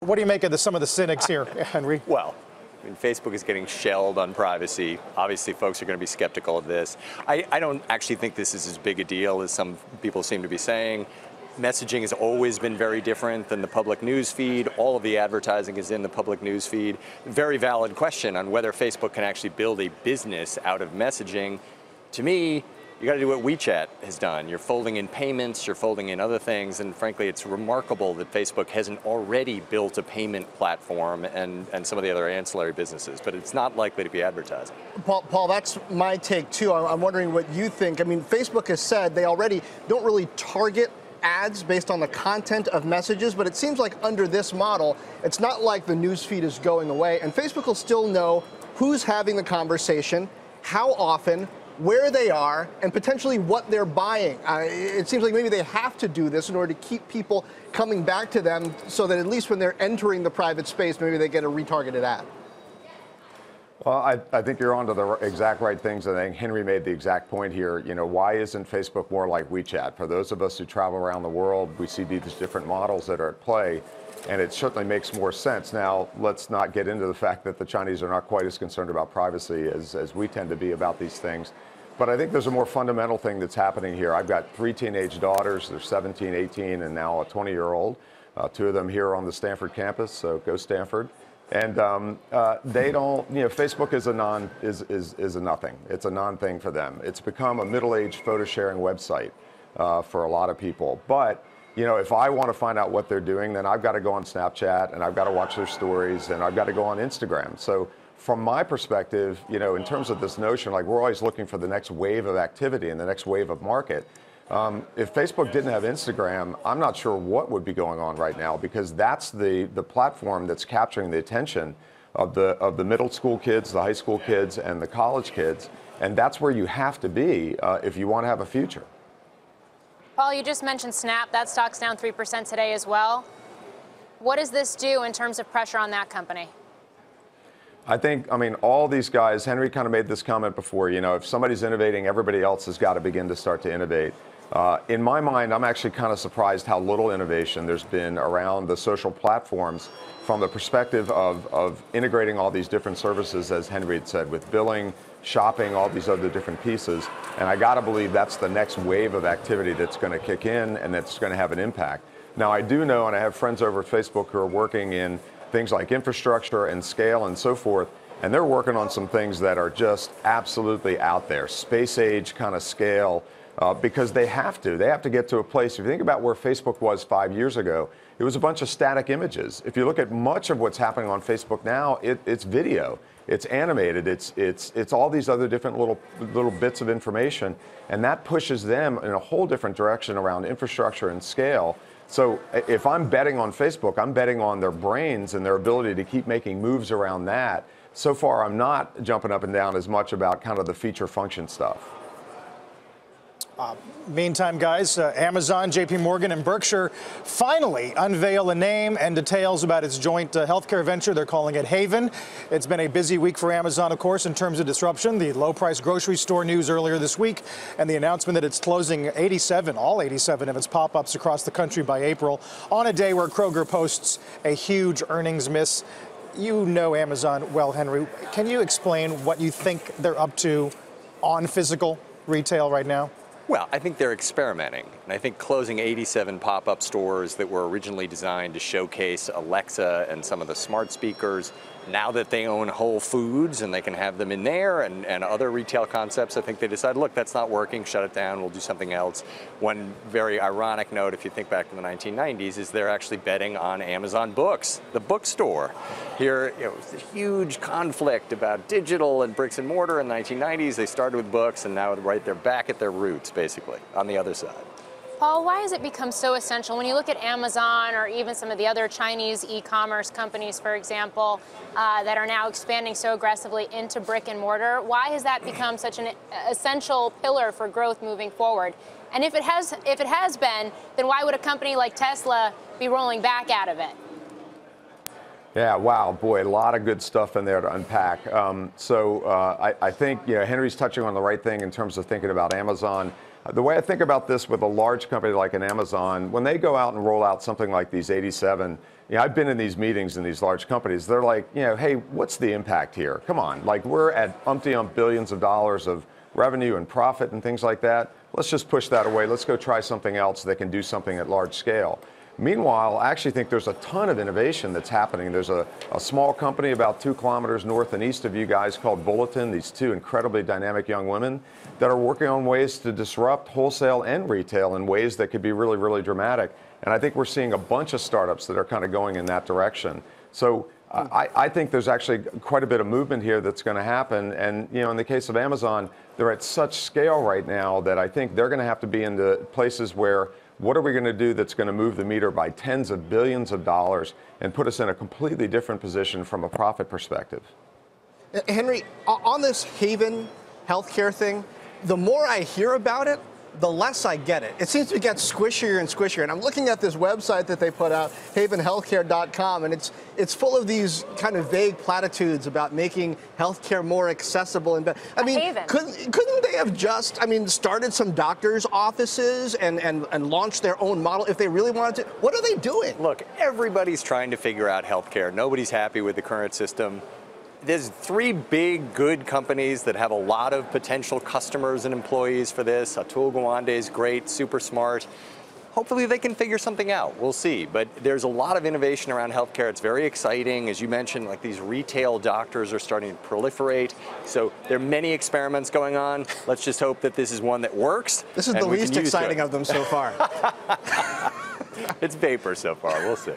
What do you make of some of the cynics here, Henry? Well, I mean, Facebook is getting shelled on privacy. Obviously, folks are going to be skeptical of this. I don't actually think this is as big a deal as some people seem to be saying. Messaging has always been very different than the public news feed. All of the advertising is in the public news feed. Very valid question on whether Facebook can actually build a business out of messaging. To me, you got to do what WeChat has done. You're folding in payments, you're folding in other things, and frankly, it's remarkable that Facebook hasn't already built a payment platform and some of the other ancillary businesses, but it's not likely to be advertising. Paul, that's my take too. I'm wondering what you think. I mean, Facebook has said they already don't really target ads based on the content of messages, but it seems like under this model, it's not like the news feed is going away, and Facebook will still know who's having the conversation, how often, where they are, and potentially what they're buying. It seems like maybe they have to do this in order to keep people coming back to them so that at least when they're entering the private space, maybe they get a retargeted ad. Well, I think you're onto the exact right things. I think Henry made the exact point here. You know, why isn't Facebook more like WeChat? For those of us who travel around the world, we see these different models that are at play, and it certainly makes more sense. Now, let's not get into the fact that the Chinese are not quite as concerned about privacy as we tend to be about these things. But I think there's a more fundamental thing that's happening here. I've got 3 teenage daughters. They're 17, 18, and now a 20-year-old. 2 of them here on the Stanford campus, so go Stanford. And they don't, you know, Facebook is a nothing. It's a non-thing for them. It's become a middle-aged photo-sharing website for a lot of people. But, you know, if I want to find out what they're doing, then I've got to go on Snapchat, and I've got to watch their stories, and I've got to go on Instagram. So from my perspective, you know, in terms of this notion, like we're always looking for the next wave of activity and the next wave of market. If Facebook didn't have Instagram, I'm not sure what would be going on right now, because that's the platform that's capturing the attention of the middle school kids, the high school kids, and the college kids. And that's where you have to be if you want to have a future. Paul, you just mentioned Snap. That stock's down 3% today as well. What does this do in terms of pressure on that company? I think, I mean, all these guys, Henry kind of made this comment before, you know, if somebody's innovating, everybody else has got to begin to start to innovate. In my mind, I'm actually kind of surprised how little innovation there's been around the social platforms from the perspective of integrating all these different services, as Henry had said, with billing, shopping, all these other different pieces. And I got to believe that's the next wave of activity that's going to kick in and that's going to have an impact. Now, I do know, and I have friends over at Facebook who are working in things like infrastructure and scale and so forth, and they're working on some things that are just absolutely out there, space age kind of scale, because they have to get to a place. If you think about where Facebook was 5 years ago, it was a bunch of static images. If you look at much of what's happening on Facebook now, it's video, it's animated, it's all these other different little bits of information, and that pushes them in a whole different direction around infrastructure and scale. So if I'm betting on Facebook, I'm betting on their brains and their ability to keep making moves around that. So far, I'm not jumping up and down as much about kind of the feature function stuff. Meantime, guys, Amazon, JP Morgan, and Berkshire finally unveil a name and details about its joint healthcare venture. They're calling it Haven. It's been a busy week for Amazon, of course, in terms of disruption. The low-price grocery store news earlier this week and the announcement that it's closing all 87 of its pop-ups across the country by April, on a day where Kroger posts a huge earnings miss. You know Amazon well, Henry. Can you explain what you think they're up to on physical retail right now? Well, I think they're experimenting, and I think closing 87 pop-up stores that were originally designed to showcase Alexa and some of the smart speakers, now that they own Whole Foods and they can have them in there and other retail concepts, I think they decided, look, that's not working, shut it down, we'll do something else. One very ironic note, if you think back to the 1990s, is they're actually betting on Amazon Books, the bookstore. Here, you know, it was a huge conflict about digital and bricks and mortar in the 1990s. They started with books, and now they're back at their roots, basically, on the other side. Paul, why has it become so essential? When you look at Amazon or even some of the other Chinese e-commerce companies, for example, that are now expanding so aggressively into brick and mortar, why has that become such an essential pillar for growth moving forward? And if it has been, then why would a company like Tesla be rolling back out of it? Yeah, wow, boy, a lot of good stuff in there to unpack. I think, you know, Henry's touching on the right thing in terms of thinking about Amazon. The way I think about this with a large company like an Amazon, when they go out and roll out something like these 87, Yeah, I've been in these meetings in these large companies. They're like, hey, what's the impact here? Come on, like we're at umpty-ump billions of dollars of revenue and profit and things like that. Let's just push that away. Let's go try something else that can do something at large scale. Meanwhile, I actually think there's a ton of innovation that's happening. There's a small company about 2 kilometers north and east of you guys called Bulletin, these 2 incredibly dynamic young women that are working on ways to disrupt wholesale and retail in ways that could be really, really dramatic. And I think we're seeing a bunch of startups that are kind of going in that direction. So I think there's actually quite a bit of movement here that's going to happen. And, in the case of Amazon, they're at such scale right now that I think they're going to have to be in the places where what are we going to do that's going to move the meter by tens of billions of dollars and put us in a completely different position from a profit perspective? Henry, on this Haven healthcare thing, the more I hear about it, the less I get it. It seems to get squishier and squishier. And I'm looking at this website that they put out, havenhealthcare.com, and it's full of these kind of vague platitudes about making healthcare more accessible. And I mean, couldn't they have just, started some doctors' offices and launched their own model if they really wanted to? What are they doing? Look, everybody's trying to figure out healthcare. Nobody's happy with the current system. There's 3 big, good companies that have a lot of potential customers and employees for this. Atul Gawande is great, super smart. Hopefully they can figure something out. We'll see. But there's a lot of innovation around healthcare. It's very exciting. As you mentioned, like these retail doctors are starting to proliferate. So there are many experiments going on. Let's just hope that this is one that works. This is the least exciting of them so far. It's vapor so far. We'll see.